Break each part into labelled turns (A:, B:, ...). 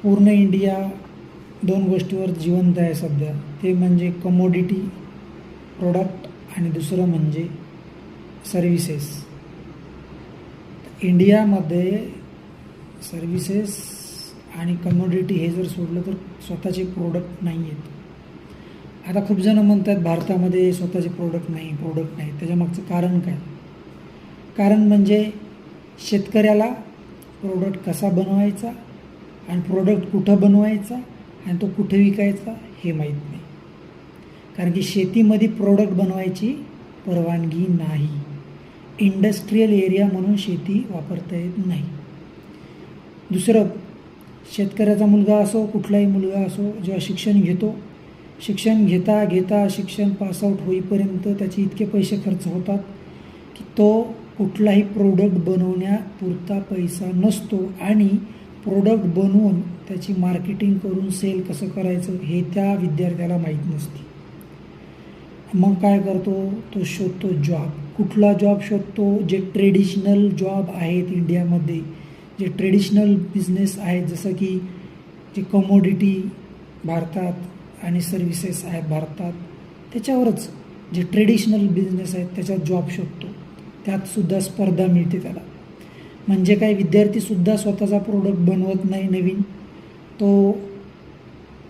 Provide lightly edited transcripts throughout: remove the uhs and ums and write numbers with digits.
A: पूर्ण इंडिया दोन गोष्टीवर जिवंत आहे सध्या. ते म्हणजे कमोडिटी प्रोडक्ट आणि दुसरं म्हणजे सर्व्हिसेस. इंडियामध्ये सर्व्हिसेस आणि कमोडिटी हे जर सोडलं तर स्वतःचे प्रोडक्ट नाही आहेत. आता खूप जण म्हणतात भारतामध्ये स्वतःचे प्रोडक्ट नाही. त्याच्यामागचं कारण काय? कारण म्हणजे शेतकऱ्याला प्रोडक्ट कसा बनवायचा आणि प्रोडक्ट कुठं बनवायचा आणि तो कुठे विकायचा हे माहीत नाही. कारण की शेतीमध्ये प्रोडक्ट बनवायची परवानगी नाही. इंडस्ट्रीयल एरिया म्हणून शेती वापरता येत नाही. दुसरं, शेतकऱ्याचा मुलगा असो कुठलाही मुलगा असो, जेव्हा शिक्षण घेतो, शिक्षण घेता शिक्षण पासआउट होईपर्यंत त्याचे इतके पैसे खर्च होतात की तो कुठलाही प्रोडक्ट बनवण्यापुरता पैसा नसतो आणि प्रोडक्ट बनवून त्याची मार्केटिंग करून सेल कसं करायचं हे त्या विद्यार्थ्याला माहीत नसते. मग काय करतो? तो शोधतो जॉब. कुठला जॉब शोधतो? जे ट्रेडिशनल जॉब आहेत इंडियामध्ये, जे ट्रेडिशनल बिझनेस आहेत, जसं की जे कमोडिटी भारतात आणि सर्व्हिसेस आहेत भारतात, त्याच्यावरच जे ट्रेडिशनल बिझनेस आहेत त्याच्यात जॉब शोधतो. त्यातसुद्धा स्पर्धा मिळते त्याला. म्हणजे काही विद्यार्थीसुद्धा स्वतःचा प्रोडक्ट बनवत नाही नवीन, तो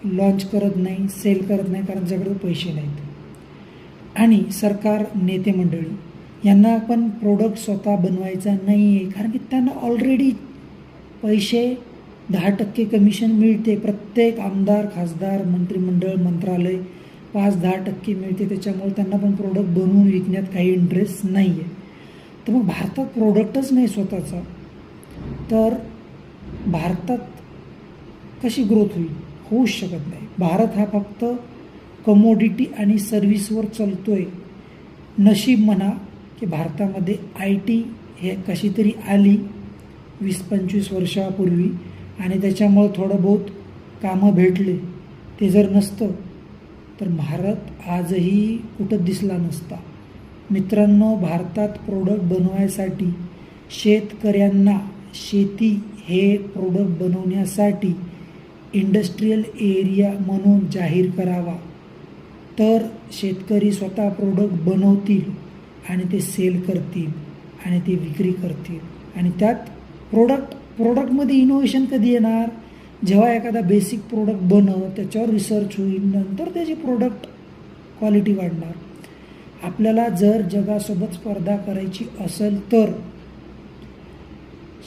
A: लॉन्च करत नाही, सेल करत नाही, कारण त्याच्याकडे पैसे नाहीत. आणि सरकार, नेते मंडळी यांना पण प्रोडक्ट स्वतः बनवायचा नाही आहे, कारण की त्यांना ऑलरेडी पैसे 10% कमिशन मिळते. प्रत्येक आमदार, खासदार, मंत्रिमंडळ, मंत्रालय 5-10% मिळते. त्याच्यामुळे त्यांना पण प्रोडक्ट बनवून विकण्यात काही इंटरेस्ट नाही आहे. तर मग भारतात प्रोडक्टच नाही स्वतःचा, तर भारतात कशी ग्रोथ होईल? होऊच शकत नाही. भारत हा फक्त कमोडिटी आणि सर्व्हिसवर चालतो आहे. नशीब म्हणा की भारतामध्ये IT हे कशी तरी आली 20-25 वर्षापूर्वी आणि त्याच्यामुळं थोडं बहुत कामं भेटले. ते जर नसतं तर भारत आजही कुठं दिसला नसता. मित्रांनो, भारतात प्रोडक्ट बनवायसाठी शेतकऱ्यांना, शेती हे प्रोडक्ट बनवण्यासाठी इंडस्ट्रीयल एरिया म्हणून जाहीर करावा, तर शेतकरी स्वतः प्रोडक्ट बनवतील आणि ते सेल करतील आणि ते विक्री करतील. आणि त्यात प्रोडक्टमध्ये इनोव्हेशन कधी येणार? जेव्हा एखादा बेसिक प्रोडक्ट बनव, त्याच्यावर रिसर्च होईल, नंतर त्याची प्रोडक्ट क्वालिटी वाढणार. आपल्याला जर जगासोबत स्पर्धा करायची असेल तर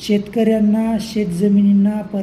A: शेतकऱ्यांना, शेतजमिनींना